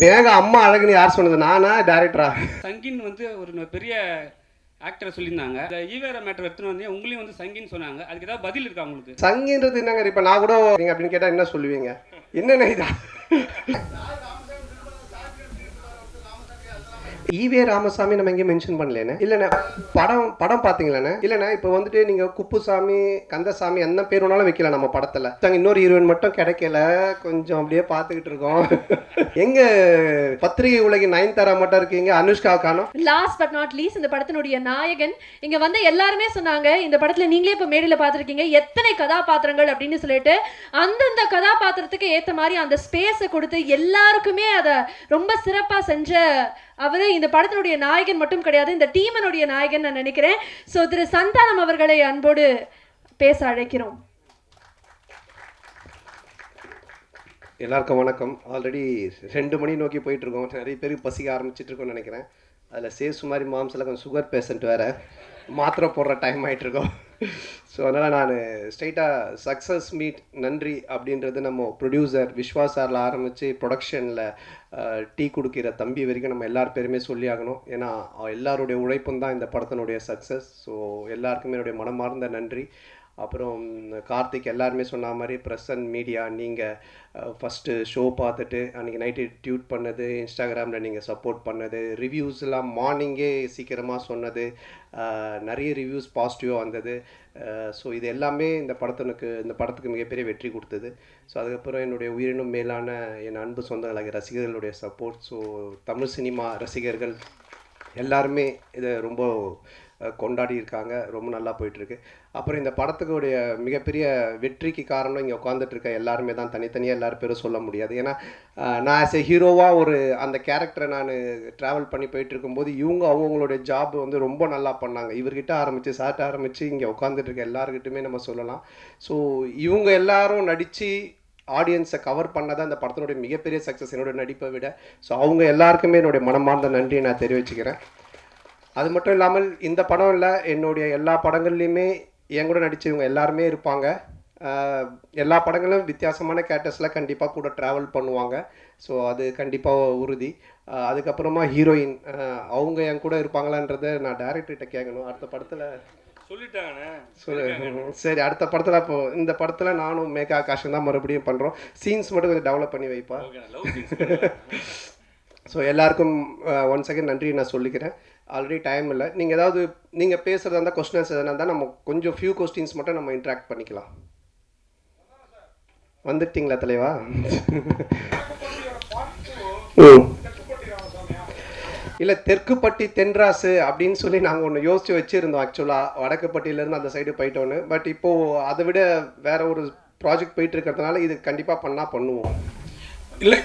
மேக அம்மா அழகுன்னு யார் சொன்னது? நானா டைரக்டரா? சங்கின் வந்து ஒரு பெரிய ஆக்டரை சொல்லியிருந்தாங்க. இந்த ஈவேரா மேட்டர் எடுத்துன்னு வந்து உங்களையும் வந்து சங்கின்னு சொன்னாங்க. அதுக்கு ஏதாவது பதில் இருக்கா உங்களுக்கு? சங்கின்றது என்னங்க? இப்போ நான் கூட நீங்க அப்படின்னு கேட்டால் என்ன சொல்லுவீங்க? என்னென்ன இதா? ஈவே ராமசாமி நம்ம எங்கேயும் மென்ஷன் பண்ணலண்ணே. இல்லைண்ணே, படம் பார்த்தீங்களாண்ணே? இல்லைண்ணே, இப்போ வந்துட்டு நீங்கள் குப்புசாமி, கந்தசாமி என்ன பேர் வேணாலும் வைக்கல நம்ம படத்தில். இன்னொரு ஹீரோயின் மட்டும் கிடைக்கல, கொஞ்சம் அப்படியே பார்த்துக்கிட்டு இருக்கோம். எங்க பத்திரிகை உலகின் நயன்தாரா மட்டும் இருக்கீங்க, அனுஷ்கா காணோம். லாஸ்ட் பட் நாட் லீஸ்ட், இந்த படத்தினுடைய நாயகன் இங்க வந்து எல்லாருமே சொன்னாங்க, இந்த படத்துல நீங்களே இப்ப மேடையில பார்த்துருக்கீங்க எத்தனை கதாபாத்திரங்கள் அப்படின்னு சொல்லிட்டு, அந்தந்த கதாபாத்திரத்துக்கு ஏற்ற மாதிரி அந்த ஸ்பேஸை கொடுத்து எல்லாருக்குமே அதை ரொம்ப சிறப்பா செஞ்ச அவரு இந்த படத்தினுடைய நாயகன் மட்டும் கிடையாது, இந்த டீமனுடைய நாயகன் நான் நினைக்கிறேன். ஸோ திரு சந்தானம் அவர்களை அன்போடு பேச அழைக்கிறோம். எல்லாருக்கும் வணக்கம். ஆல்ரெடி 2 மணி நோக்கி போயிட்டு இருக்கோம். நிறைய பேருக்கு பசிக்க ஆரம்பிச்சிட்டு இருக்கோம்னு நினைக்கிறேன். அதில் சேசுமாரி மாம்ஸில் கொஞ்சம் சுகர் பேஷண்ட் வேறு, மாத்திரை போடுற டைம் ஆகிட்டுருக்கோம். ஸோ அதனால் நான் ஸ்ட்ரைட்டாக சக்ஸஸ் மீட் நன்றி அப்படின்றது நம்ம ப்ரொடியூசர் விஸ்வா சாரில் ஆரம்பித்து ப்ரொடக்ஷனில் டீ கொடுக்கிற தம்பி வரைக்கும் நம்ம எல்லார் பேருமே சொல்லி ஆகணும். ஏன்னா எல்லாருடைய உழைப்பும் தான் இந்த படத்தினுடைய சக்ஸஸ். ஸோ எல்லாருக்குமே என்னுடைய மனமார்ந்த நன்றி. அப்புறம் கார்த்திக் எல்லாருமே சொன்ன மாதிரி ப்ரெஸ் அண்ட் மீடியா, நீங்கள் ஃபஸ்ட்டு ஷோ பார்த்துட்டு அன்றைக்கி நைட்டு டியூட் பண்ணது, இன்ஸ்டாகிராமில் நீங்கள் சப்போர்ட் பண்ணது, ரிவ்யூஸ்லாம் மார்னிங்கே சீக்கிரமாக சொன்னது, நிறைய ரிவ்யூஸ் பாசிட்டிவாக வந்தது. ஸோ இது எல்லாமே இந்த படத்துக்கு மிகப்பெரிய வெற்றி கொடுத்தது. ஸோ அதுக்கப்புறம் என்னுடைய உயிரினும் மேலான என் அன்பு சொந்தங்களாகிய ரசிகர்களுடைய சப்போர்ட். ஸோ தமிழ் சினிமா ரசிகர்கள் எல்லாருமே இதை ரொம்ப கொண்டாடி இருக்காங்க. ரொம்ப நல்லா போயிட்டுருக்கு. அப்புறம் இந்த படத்துக்குடைய மிகப்பெரிய வெற்றிக்கு காரணம் இங்கே உட்காந்துட்டு இருக்க எல்லாருமே தான். தனித்தனியாக எல்லாரும் பேரும் சொல்ல முடியாது. ஏன்னா நான் ஆஸ் எ ஹீரோவாக அந்த கேரக்டரை நான் ட்ராவல் பண்ணி போயிட்டு இருக்கும்போது இவங்க அவங்களுடைய ஜாப் வந்து ரொம்ப நல்லா பண்ணாங்க. இவர்கிட்ட ஆரம்பித்து சார்ட்ட ஆரம்பித்து இங்கே உட்காந்துட்டு இருக்க எல்லாருக்கிட்டுமே நம்ம சொல்லலாம். ஸோ இவங்க எல்லாரும் நடித்து ஆடியன்ஸை கவர் பண்ணதான் இந்த படத்தினுடைய மிகப்பெரிய சக்ஸஸ், என்னோடய நடிப்பை விட. ஸோ அவங்க எல்லாருக்குமே என்னுடைய மனமார்ந்த நன்றியை நான் தெரிவிச்சுக்கிறேன். அது மட்டும் இல்லாமல் இந்த படம் இல்லை, என்னுடைய எல்லா படங்கள்லையுமே என் கூட நடித்தவங்க எல்லாருமே இருப்பாங்க. எல்லா படங்களும் வித்தியாசமான கேரக்டர்ஸில் கண்டிப்பாக கூட ட்ராவல் பண்ணுவாங்க. ஸோ அது கண்டிப்பாக உறுதி. அதுக்கப்புறமா ஹீரோயின் அவங்க என் கூட இருப்பாங்களான்றதை நான் டைரக்டர்கிட்ட கேட்கணும். அடுத்த படத்தில் சொல்லிட்டாங்கண்ணே. சரி, அடுத்த படத்தில் இப்போது இந்த படத்தில் நானும் மேகா ஆகாஷும் தான் மறுபடியும் பண்ணுறோம். சீன்ஸ் மட்டும் கொஞ்சம் டெவலப் பண்ணி வைப்பா. ஸோ எல்லாருக்கும் ஒன் செகண்ட் நன்றி நான் சொல்லிக்கிறேன். ஆல்ரெடி டைம் இல்லை. நீங்கள் பேசுகிறதா இருந்தால் கொஸ்டின்ஸ் எதனா இருந்தால் நம்ம கொஞ்சம் ஃபியூ கொஸ்டின்ஸ் மட்டும் நம்ம இன்ட்ராக்ட் பண்ணிக்கலாம். வந்துட்டீங்களா தலைவா? இல்லை, தெற்குப்பட்டி தென்ராசு அப்படின்னு சொல்லி நாங்கள் ஒன்று யோசித்து வச்சுருந்தோம். ஆக்சுவலாக வடக்குப்பட்டியிலேருந்து அந்த சைடு போயிட்டோன்னு. பட் இப்போது அதை விட வேறு ஒரு ப்ராஜெக்ட் போயிட்டு இருக்கிறதுனால இது கண்டிப்பாக பண்ணுவோம். இல்லை,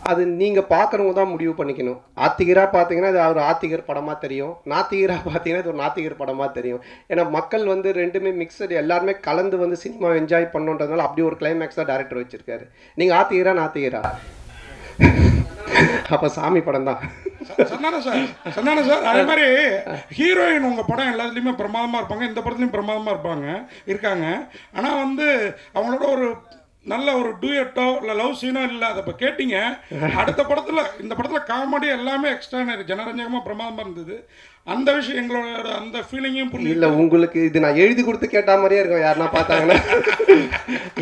அது நீங்கள் பார்க்குறவங்க தான் முடிவு பண்ணிக்கணும். ஆத்திகராக பார்த்தீங்கன்னா இது ஒரு ஆத்திகர் படமாக தெரியும், நாத்திகராக பார்த்தீங்கன்னா இது ஒரு நாத்திகர் படமாக தெரியும். ஏன்னா மக்கள் வந்து ரெண்டுமே மிக்சடு, எல்லாருமே கலந்து சினிமா என்ஜாய் பண்ணுன்றதுனால அப்படி ஒரு கிளைமேக்ஸ் தான் டேரக்டர் வச்சுருக்காரு. நீங்கள் ஆத்திகரா நாத்திகரா? அப்போ சாமி படம் தான். சந்தான சார் அதே மாதிரி ஹீரோயின் உங்கள் படம் எல்லாத்துலேயுமே பிரமாதமாக இருப்பாங்க, இந்த படத்துலையும் பிரமாதமாக இருக்காங்க. ஆனால் அவங்களோட ஒரு நல்ல ஒரு டூயட்டோ இல்லை லவ் சீனோ இல்லை. அதை இப்போ கேட்டிங்க. அடுத்த படத்தில் இந்த படத்தில் காமெடி எல்லாமே எக்ஸ்ட்ரானரி ஜனரஞ்சகமாக பிரமாதமாக இருந்தது. அந்த விஷயம் எங்களோட அந்த ஃபீலிங்கையும் புரியல. இல்லை, உங்களுக்கு இது நான் எழுதி கொடுத்து கேட்ட மாதிரியே இருக்கும். யாருன்னா பார்த்தாங்கன்னா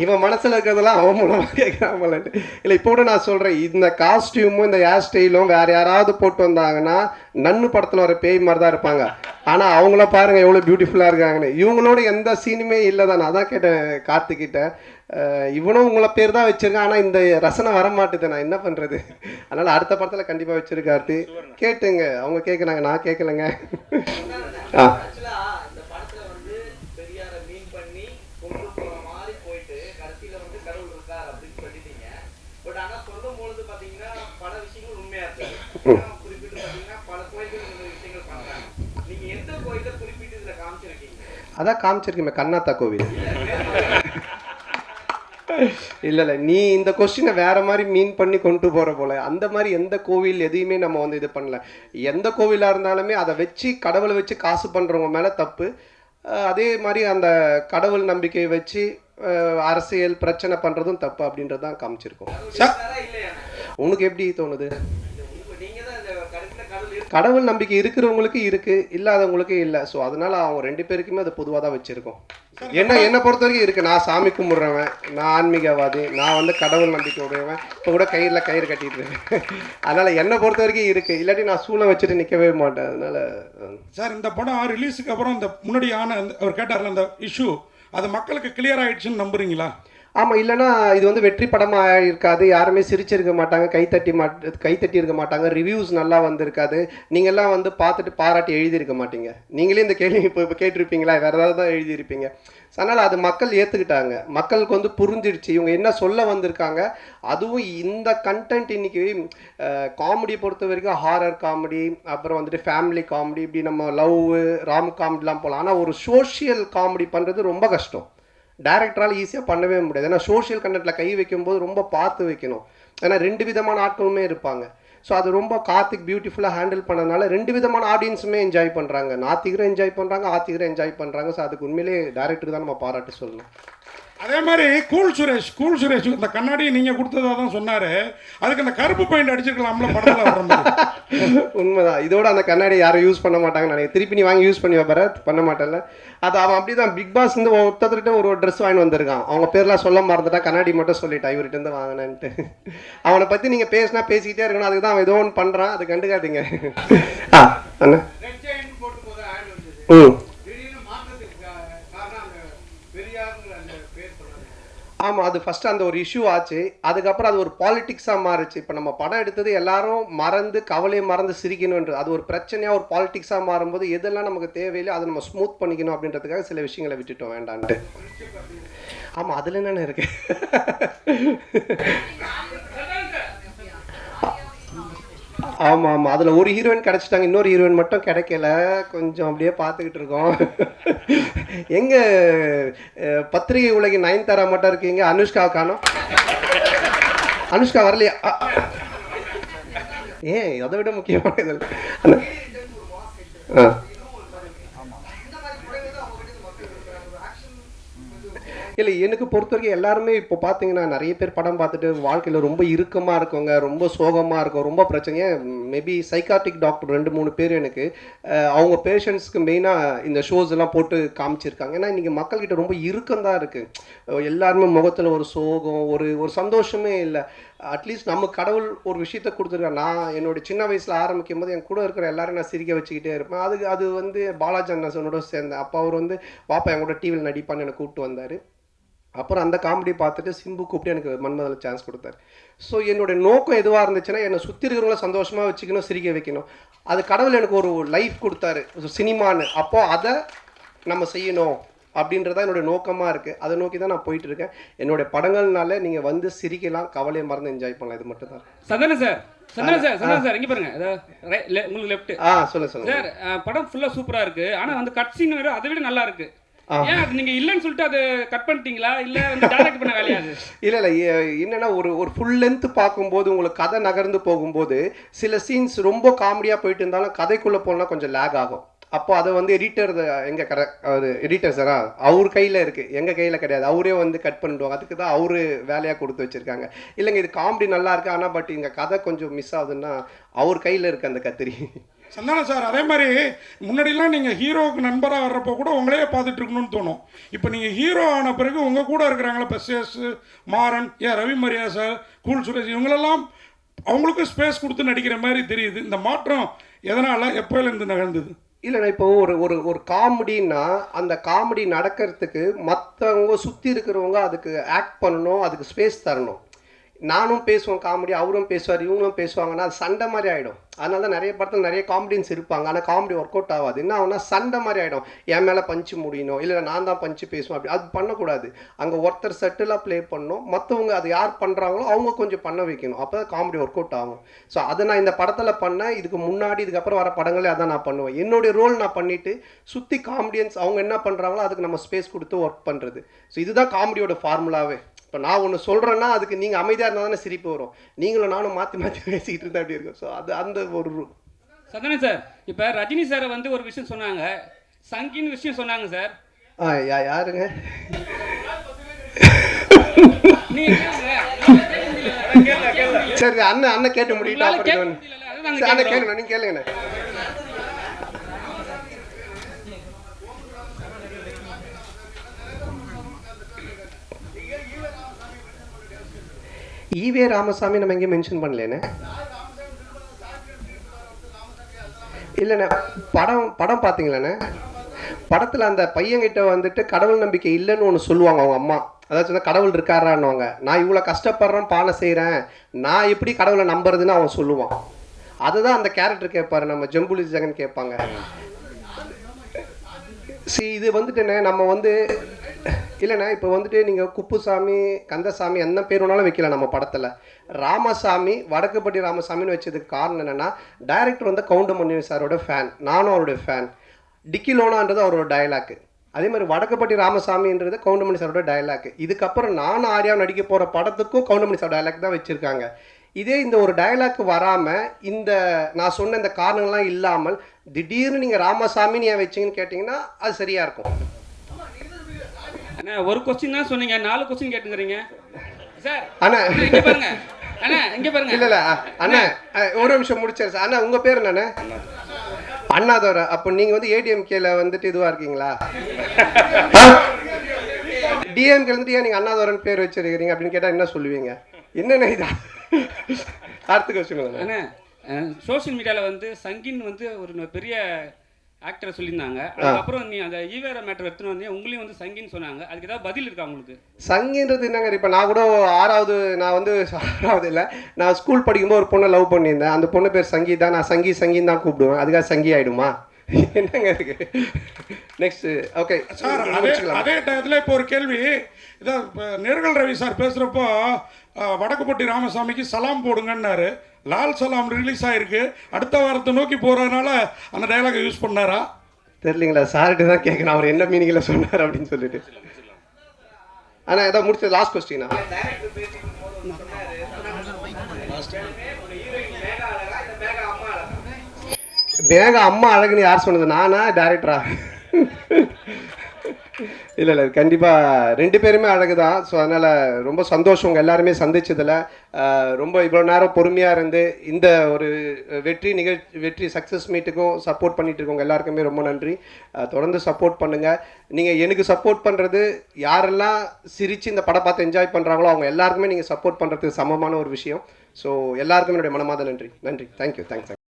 இவன் மனசில் இருக்கிறதெல்லாம் அவன் மூலமாக கேட்குறாமலன்ட்டு. இல்லை, இப்போ கூட நான் சொல்கிறேன், இந்த காஸ்டியூமும் இந்த ஹேர் ஸ்டைலும் வேறு யாராவது போட்டு வந்தாங்கன்னா நன்னு படத்தில் ஒரு பேய் மாதிரி தான் இருப்பாங்க. ஆனால் அவங்கள பாருங்கள் எவ்வளோ பியூட்டிஃபுல்லாக இருக்காங்கன்னு. இவங்களோட எந்த சீனுமே இல்லை தான். நான் அதான் கேட்டேன் கார்த்திக்கிட்ட, இவனும் உங்களை பேர் தான் வச்சுருக்கேன், ஆனால் இந்த ரசனை வர மாட்டுது, நான் என்ன பண்ணுறது? அதனால் அடுத்த படத்தில் கண்டிப்பாக வச்சுருக்கார்த்தி. கேட்டுங்க, அவங்க கேட்குறாங்க, நான் கேட்கலைங்க. அதான் காமிச்சிருக்கேன் கண்ணாத்தா கோவில். இல்லை, நீ இந்த கொஸ்டினை வேற மாதிரி மீன் பண்ணி கொண்டு போகிற போல. அந்த மாதிரி எந்த கோவில் எதையுமே நம்ம இது பண்ணல. எந்த கோவிலாக இருந்தாலுமே அதை வச்சு கடவுளை வச்சு காசு பண்ணுறவங்க மேலே தப்பு. அதே மாதிரி அந்த கடவுள் நம்பிக்கையை வச்சு அரசியல் பிரச்சனை பண்ணுறதும் தப்பு அப்படின்றது தான் காமிச்சிருக்கோம். சார் உனக்கு எப்படி தோணுது? கடவுள் நம்பிக்கை இருக்கிறவங்களுக்கு இருக்கு, இல்லாதவங்களுக்கு இல்லை. ஸோ அதனால அவங்க 2 பேருக்குமே அதை பொதுவாக தான் வச்சிருக்கோம். என்னை பொறுத்த வரைக்கும் இருக்கு. நான் சாமி கும்பிட்றவன், நான் ஆன்மீகவாதி, நான் வந்து கடவுள் நம்பிக்கை உடையவன். இப்போ கூட கயிறு கட்டிட்டு இருக்கேன். அதனால என்னை பொறுத்த வரைக்கும் இருக்கு. இல்லாட்டி நான் சூளை வச்சுட்டு நிற்கவே மாட்டேன். அதனால சார் இந்த படம் ரிலீஸுக்கு அப்புறம் இந்த முன்னாடி அவர் கேட்டார்ல அந்த இஷ்யூ அது மக்களுக்கு கிளியர் ஆயிடுச்சுன்னு நம்புறீங்களா? ஆமாம், இல்லைன்னா இது வந்து வெற்றி படமாக இருக்காது, யாருமே சிரிச்சிருக்க மாட்டாங்க, கைத்தட்டி இருக்க மாட்டாங்க, ரிவ்யூஸ் நல்லா வந்திருக்காது, நீங்கள்லாம் வந்து பார்த்துட்டு பாராட்டி எழுதியிருக்க மாட்டீங்க. நீங்களே இந்த கேள்வி இப்போ கேட்டிருப்பீங்களா, வேறு ஏதாவது தான் எழுதியிருப்பீங்க. அதனால் அது மக்கள் ஏற்றுக்கிட்டாங்க, மக்களுக்கு வந்து புரிஞ்சிடுச்சு இவங்க என்ன சொல்ல வந்திருக்காங்க. அதுவும் இந்த கண்டென்ட் இன்றைக்கி காமெடி பொறுத்த வரைக்கும் ஹாரர் காமெடி, அப்புறம் வந்துட்டு ஃபேமிலி காமெடி, இப்படி நம்ம லவ் ராம் காமெடிலாம் போகலாம். ஆனால் ஒரு சோஷியல் காமெடி பண்ணுறது ரொம்ப கஷ்டம். டைரக்டரால் ஈஸியாக பண்ணவே முடியாது. ஏன்னா சோஷியல் கண்டென்ட்டில் கை வைக்கும்போது ரொம்ப பார்த்து வைக்கணும். ஏன்னா 2 விதமான ஆட்களுமே இருப்பாங்க. ஸோ அது ரொம்ப கார்த்திக் பியூட்டிஃபுல்லாக ஹேண்டில் பண்ணதுனால 2 விதமான ஆடியன்ஸுமே என்ஜாய் பண்ணுறாங்க. நாத்திகரும் என்ஜாய் பண்ணுறாங்க, ஆத்திகரும் என்ஜாய் பண்ணுறாங்க. ஸோ அதுக்கு உண்மையிலே டேரக்டருக்கு தான் நம்ம பாராட்டு சொல்லணும். அதே மாதிரி கூல் சுரேஷ் இந்த கண்ணாடி நீங்கள் கொடுத்ததா தான் சொன்னார். அதுக்கு அந்த கருப்பு பெயிண்ட் அடிச்சிருக்கலாம்ல படத்தில் வர மாதிரி. உண்மைதான். இதோட அந்த கண்ணாடி யாரும் யூஸ் பண்ண மாட்டாங்கன்னு நினைக்கிறேன். திருப்பி நீ வாங்கி யூஸ் பண்ணி பரத் பண்ண மாட்டேன்ல. அது அவன் அப்படி தான் பிக் பாஸ் வந்து ஒருத்தர்கிட்ட ஒரு ட்ரெஸ் வாங்கி வந்திருக்கான். அவங்க பேர்லாம் சொல்ல மறந்துட்டா, கண்ணாடி மட்டும் சொல்லிட்டான் இவர்கிட்ட இருந்து வாங்கினேன்ட்டு. அவனை பற்றி நீங்கள் பேசிக்கிட்டே இருக்கணும். அதுக்கு தான் அவன் ஏதோ ஒன்று பண்ணுறான், அது கண்டுக்காதீங்க. அண்ணா ஆமாம், அது ஃபஸ்ட்டு அந்த ஒரு இஷ்யூ ஆச்சு. அதுக்கப்புறம் அது ஒரு பாலிட்டிக்ஸாக மாறுச்சு. இப்போ நம்ம படம் எடுத்தது எல்லாரும் மறந்து கவலையை மறந்து சிரிக்கணுன்றது அது ஒரு பிரச்சனையாக ஒரு பாலிட்டிக்ஸாக மாறும்போது எதெல்லாம் நமக்கு தேவையில்லை அதை நம்ம ஸ்மூத் பண்ணிக்கணும் அப்படின்றதுக்காக சில விஷயங்களை விட்டுட்டோம் வேண்டான்ட்டு. ஆமாம், அதில் என்னென்ன இருக்கு? ஆமாம், அதில் ஒரு ஹீரோயின் கிடச்சிட்டாங்க, இன்னொரு ஹீரோயின் மட்டும் கிடைக்கல. கொஞ்சம் அப்படியே பார்த்துக்கிட்டு இருக்கோம். எங்கே பத்திரிகை உலகின் நயன்தாரா மட்டும் இருக்கீங்க, அனுஷ்கா காணோம். அனுஷ்கா வரலையா? ஏன் அதை விட முக்கியமான இதில் இல்லை, எனக்கு பொறுத்த வரைக்கும் எல்லாருமே இப்போ பார்த்தீங்கன்னா நிறைய பேர் படம் பார்த்துட்டு வாழ்க்கையில் ரொம்ப இறுக்கமாக இருக்கவங்க, ரொம்ப சோகமாக இருக்கும், ரொம்ப பிரச்சனையாக மேபி சைக்காட்டிக் டாக்டர் 2-3 பேர் எனக்கு அவங்க பேஷண்ட்ஸ்க்கு மெயினாக இந்த ஷோஸ் எல்லாம் போட்டு காமிச்சிருக்காங்க. ஏன்னா இன்றைக்கி மக்கள்கிட்ட ரொம்ப இறுக்கம் தான் இருக்குது. எல்லாருமே முகத்தில் ஒரு சோகம், ஒரு சந்தோஷமே இல்லை. அட்லீஸ்ட் நம்ம கடவுள் ஒரு விஷயத்த கொடுத்துருக்கேன். நான் என்னோட சின்ன வயசில் ஆரம்பிக்கும் போது என் கூட இருக்கிற எல்லாரும் நான் சிரிக்க வச்சுக்கிட்டே இருப்பேன். அது வந்து பாலாஜி அண்ணனோட சேர்ந்தேன். அப்போ அவர் வந்து பாப்பா என் கூட டிவியில் நடிப்பான்னு எனக்கு கூப்பிட்டு வந்தார். அப்புறம் அந்த காமெடி பார்த்துட்டு சிம்பு கூப்பிட்டு எனக்கு மன்மதில் சான்ஸ் கொடுத்தாரு. ஸோ என்னோடய நோக்கம் எதுவாக இருந்துச்சுன்னா என்னை சுற்றி இருக்கிறவங்கள சந்தோஷமாக வச்சுக்கணும், சிரிக்க வைக்கணும். அது கடவுள் எனக்கு ஒரு லைஃப் கொடுத்தாரு சினிமான்னு. அப்போது அதை நம்ம செய்யணும் அப்படின்றதான் என்னுடைய நோக்கமாக இருக்குது. அதை நோக்கி தான் நான் போயிட்டுருக்கேன். என்னுடைய படங்கள்னால நீங்கள் வந்து சிரிக்கலாம், கவலையை மறந்து என்ஜாய் பண்ணலாம். இது மட்டும் தான். சந்தன சார் இங்கே பாருங்க, உங்களுக்கு லெஃப்ட். சொல்லுங்க சார். படம் ஃபுல்லாக சூப்பராக இருக்குது. ஆனால் வந்து கட் சீன் வேறு அதை விட நல்லா இருக்குது. ஏன் அது நீங்க இல்லன்னு சொல்லிட்டு அது கட் பண்ணிட்டீங்களா, இல்ல வந்து டைரக்ட் பண்ண வேலையா? இல்ல என்னன்னா ஒரு ஃபுல் லென்த் பார்க்கும்போது உங்களுக்கு கதை நகர்ந்து போகும்போது சில சீன்ஸ் ரொம்ப காமெடியா போயிட்டு இருந்தாலும் கதைக்குள்ள போனா கொஞ்சம் லேக் ஆகும். அப்போ அதை வந்து எடிட்டர் அவர் எடிட்டர் சாரா அவர் கையில் இருக்குது, எங்கள் கையில் கிடையாது. அவரே வந்து கட் பண்ணிடுவாங்க. அதுக்கு தான் அவரு வேலையாக கொடுத்து வச்சுருக்காங்க. இல்லைங்க இது காமெடி நல்லா இருக்குது, ஆனால் பட் இங்கே கதை கொஞ்சம் மிஸ் ஆகுதுன்னா அவர் கையில் இருக்குது அந்த கத்திரி. சந்தானம் சார், அதே மாதிரி முன்னாடிலாம் நீங்கள் ஹீரோவுக்கு நண்பராக வர்றப்போ கூட உங்களையே பார்த்துட்டு இருக்கணும்னு தோணும். இப்போ நீங்கள் ஹீரோ ஆன பிறகு உங்கள் கூட இருக்கிறாங்களா பெஸ்எஸ், மாறன், ரவி மரியா சார், கூல் சுரேஷ், இவங்களெல்லாம் அவங்களுக்கும் ஸ்பேஸ் கொடுத்து நடிக்கிற மாதிரி தெரியுது. இந்த மாற்றம் எதனால் எப்போலேருந்து நிகழ்ந்தது? இல்லைண்ணா, இப்போ ஒரு காமெடின்னா அந்த காமெடி நடக்கிறதுக்கு மற்றவங்க சுற்றி இருக்கிறவங்க அதுக்கு ஆக்ட் பண்ணணும், அதுக்கு ஸ்பேஸ் தரணும். நானும் பேசுவேன் காமெடி, அவரும் பேசுவார், இவங்களும் பேசுவாங்கன்னா அது சண்டை மாதிரி ஆகிடும். அதனால தான் நிறைய படத்தில் நிறைய காமெடியன்ஸ் இருப்பாங்க, ஆனால் காமெடி ஒர்க் அவுட் ஆகாது. என்ன ஆகுனா சண்டை மாதிரி ஆகிடும். என் மேலே பஞ்சு முடியணும், இல்லை நான் தான் பஞ்சு பேசுவேன், அப்படி அது பண்ணக்கூடாது. அங்கே ஒருத்தர் செட்டிலாக ப்ளே பண்ணணும், மற்றவங்க அது யார் பண்ணுறாங்களோ அவங்க கொஞ்சம் பண்ண வைக்கணும். அப்போ தான் காமெடி ஒர்க் அவுட் ஆகும். ஸோ அதை நான் இந்த படத்தில் பண்ணேன். இதுக்கு முன்னாடி இதுக்கப்புறம் வர படங்களே அதான் நான் பண்ணுவேன். என்னுடைய ரோல் நான் பண்ணிவிட்டு சுற்றி காமெடியன்ஸ் அவங்க என்ன பண்ணுறாங்களோ அதுக்கு நம்ம ஸ்பேஸ் கொடுத்து ஒர்க் பண்ணுறது. ஸோ இதுதான் காமெடியோட ஃபார்முலாவே. இப்போ நான் ஒன்று சொல்கிறேன்னா அதுக்கு நீங்கள் அமைதியாக இருந்தால் தானே சிரிப்பு வரும். நீங்களும் நானும் மாற்றி பேசிக்கிட்டு இருந்தால் அப்படி இருக்கும். ஸோ அது அந்த ஒரு சந்தன சார், இப்போ ரஜினி சாரை வந்து ஒரு விஷயம் சொன்னாங்க, சங்கின்னு விஷயம் சொன்னாங்க சார். யாருங்க? நீங்க சரி அண்ணன் அண்ணன் கேட்டு முடிக்கிட்டா உங்களால கேட்க அப்புறம் முடியல, அதுதான் சரி, அண்ணன் கேட்குறோம். கேளுங்க நீங்க கேளுங்கண்ணே. ஈவே ராமசாமி நம்ம எங்கேயும் மென்ஷன் பண்ணலேண்ணே. இல்லைண்ணே, படம் படம் பார்த்தீங்களாண்ணே? படத்தில் அந்த பையன்கிட்ட வந்துட்டு கடவுள் நம்பிக்கை இல்லைன்னு ஒன்று சொல்லுவாங்க அவங்க அம்மா. அதாச்சும் கடவுள் இருக்காரான்னுவாங்க. நான் இவ்வளோ கஷ்டப்படுறேன், பானை செய்கிறேன், நான் எப்படி கடவுளை நம்புறதுன்னு அவன் சொல்லுவான். அதுதான் அந்த கேரக்டர் கேட்பாரு, நம்ம ஜம்புலி ஜெகன் கேட்பாங்க. இது வந்துட்டுண்ணே நம்ம வந்து இல்லைண்ணா, இப்போ வந்துட்டு நீங்கள் குப்புசாமி, கந்தசாமி என்ன பேர் வேணாலும் வைக்கலாம் நம்ம படத்தில். ராமசாமி, வடக்குப்பட்டி ராமசாமின்னு வச்சதுக்கு காரணம் என்னென்னா, டைரக்டர் வந்து கவுண்டமணி சாரோட ஃபேன், நானும் அவருடைய ஃபேன். டிக்கிலோனான்றது அவரோட டயலாக்கு. அதே மாதிரி வடக்குப்பட்டி ராமசாமின்றது கவுண்டமணி சாரோட டயலாக்கு. இதுக்கப்புறம் நானும் ஆர்யா நடிக்க போகிற படத்துக்கும் கவுண்டமணி சார் டயலாக் தான் வச்சுருக்காங்க. இதே இந்த ஒரு டயலாக் வராமல், இந்த நான் சொன்ன இந்த காரணங்கள்லாம் இல்லாமல் திடீர்னு நீங்கள் ராமசாமின்னு ஏன் வச்சிங்கன்னு கேட்டிங்கன்னா அது சரியாக இருக்கும். அண்ணா ஒரு கொஸ்டின் தான் சொன்னீங்க, 4 கொஸ்டின் கேட்டுக்கிறீங்க சார். அண்ணா இங்க பாருங்க, அண்ணா இங்க பாருங்க. இல்லை அண்ணா ஒரு நிமிஷம் முடிச்சார் சார். அண்ணா உங்கள் பேர் என்னண்ணே? அண்ணாதோர. அப்போ நீங்கள் வந்து ஏடிஎம்கேல வந்துட்டு இதுவாக இருக்கீங்களா? டிஎம்கே வந்துட்டு ஏன் நீங்கள் அண்ணாதோரன் பேர் வச்சிருக்கிறீங்க அப்படின்னு கேட்டால் என்ன சொல்லுவீங்க? என்னென்ன இதா? அடுத்த கொஸ்டின். அண்ணா சோஷியல் மீடியாவில் வந்து சங்கின் வந்து ஒரு பெரிய ஆக்டரை சொல்லியிருந்தாங்க. அதுக்கப்புறம் நீ அந்த ஈவேரா மேட்டர் எடுத்துன்னு வந்து உங்களையும் வந்து சங்கின்னு சொன்னாங்க. அதுக்கு ஏதாவது பதில் இருக்கா உங்களுக்கு? சங்கின்றது என்னங்க? இப்போ நான் கூட 6வது, நான் வந்து 6வது இல்லை, நான் ஸ்கூல் படிக்கும்போது ஒரு பொண்ணை லவ் பண்ணியிருந்தேன். அந்த பொண்ணு பேர் சங்கீதா. நான் சங்கின்னு தான் கூப்பிடுவேன். அதுக்காக சங்கி ஆகிடுமா? என்னங்க இருக்கு? நெக்ஸ்ட். ஓகே சார், அதே டயத்தில் இப்போ ஒரு கேள்வி. இதான் நேர்கள் ரவி சார் பேசுகிறப்போ வடக்குப்பட்டி ராமசாமிக்கு சலாம் போடுங்கன்னாரு. லால் சலாம் ரிலீஸ் ஆகிருக்கு, அடுத்த வாரத்தை நோக்கி போகிறதுனால அந்த டைலாகை யூஸ் பண்ணாரா தெரியலீங்களா? சார்கிட்ட தான் கேட்கணும் அவர் என்ன மீனிங்கில் சொன்னார் அப்படின்னு சொல்லிட்டு. ஆனால் ஏதாவது முடிச்சது லாஸ்ட் கொஸ்டினா? மேகா அம்மா அழகுன்னு யார் சொன்னது? நானா டேரக்டரா? இல்லை கண்டிப்பாக 2 பேருமே அழகு தான். ஸோ அதனால் ரொம்ப சந்தோஷம் உங்கள் எல்லாருமே சந்திச்சதில். ரொம்ப இவ்வளோ நேரம் பொறுமையாக இருந்து இந்த ஒரு வெற்றி சக்ஸஸ் மீட்டுக்கும் சப்போர்ட் பண்ணிட்டு இருக்கவங்க எல்லாருக்குமே ரொம்ப நன்றி. தொடர்ந்து சப்போர்ட் பண்ணுங்கள். நீங்கள் எனக்கு சப்போர்ட் பண்ணுறது, யாரெல்லாம் சிரித்து இந்த படம் பார்த்து என்ஜாய் பண்ணுறாங்களோ அவங்க எல்லாருக்குமே நீங்கள் சப்போர்ட் பண்ணுறதுக்கு சமமான ஒரு விஷயம். ஸோ எல்லாருக்குமே என்னுடைய மனமார்ந்த நன்றி. தேங்க்யூ.